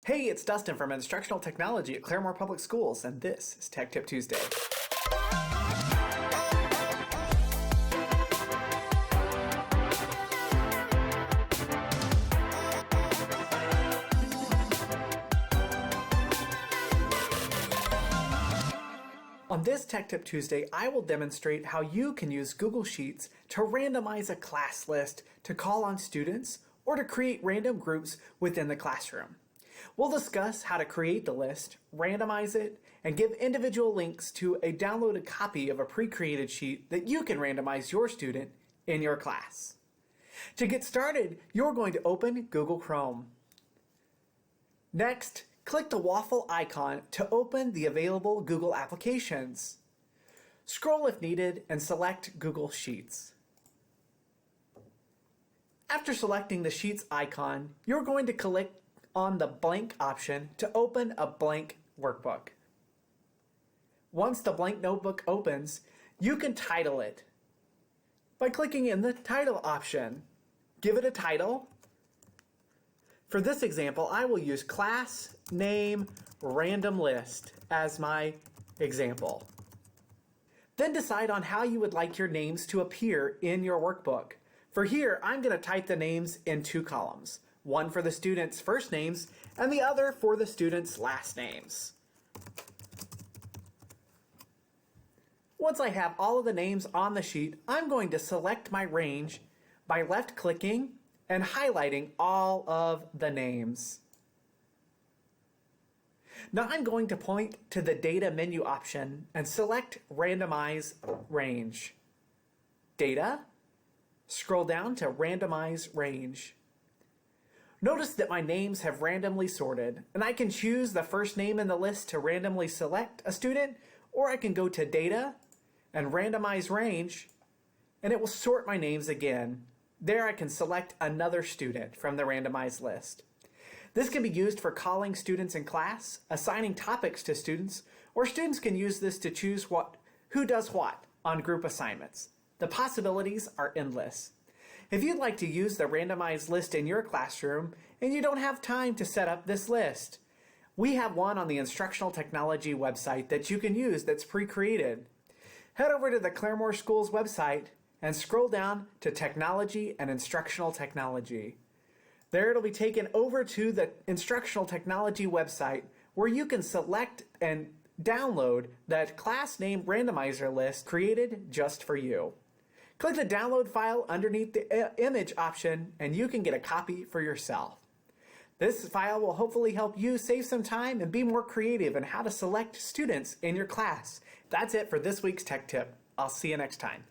Hey, it's Dustin from Instructional Technology at Claremore Public Schools, and this is Tech Tip Tuesday. On this Tech Tip Tuesday, I will demonstrate how you can use Google Sheets to randomize a class list to call on students or to create random groups within the classroom. We'll discuss how to create the list, randomize it, and give individual links to a downloaded copy of a pre-created sheet that you can randomize your student in your class. To get started, you're going to open Google Chrome. Next, click the waffle icon to open the available Google applications. Scroll if needed and select Google Sheets. After selecting the Sheets icon, you're going to click on the blank option to open a blank workbook. Once the blank notebook opens, you can title it by clicking in the title option. Give it a title. For this example, I will use Class Name Random List as my example. Then decide on how you would like your names to appear in your workbook. For here, I'm going to type the names in two columns. One for the students' first names and the other for the students' last names. Once I have all of the names on the sheet, I'm going to select my range by left-clicking and highlighting all of the names. Now I'm going to point to the Data menu option and select Randomize Range. Data, scroll down to Randomize Range. Notice that my names have randomly sorted, and I can choose the first name in the list to randomly select a student, or I can go to Data and Randomize Range, and it will sort my names again. There I can select another student from the randomized list. This can be used for calling students in class, assigning topics to students, or students can use this to choose who does what on group assignments. The possibilities are endless. If you'd like to use the randomized list in your classroom and you don't have time to set up this list, we have one on the Instructional Technology website that you can use that's pre-created. Head over to the Claremore Schools website and scroll down to Technology and Instructional Technology. There it'll be taken over to the Instructional Technology website where you can select and download that class name randomizer list created just for you. Click the download file underneath the image option and you can get a copy for yourself. This file will hopefully help you save some time and be more creative in how to select students in your class. That's it for this week's Tech Tip. I'll see you next time.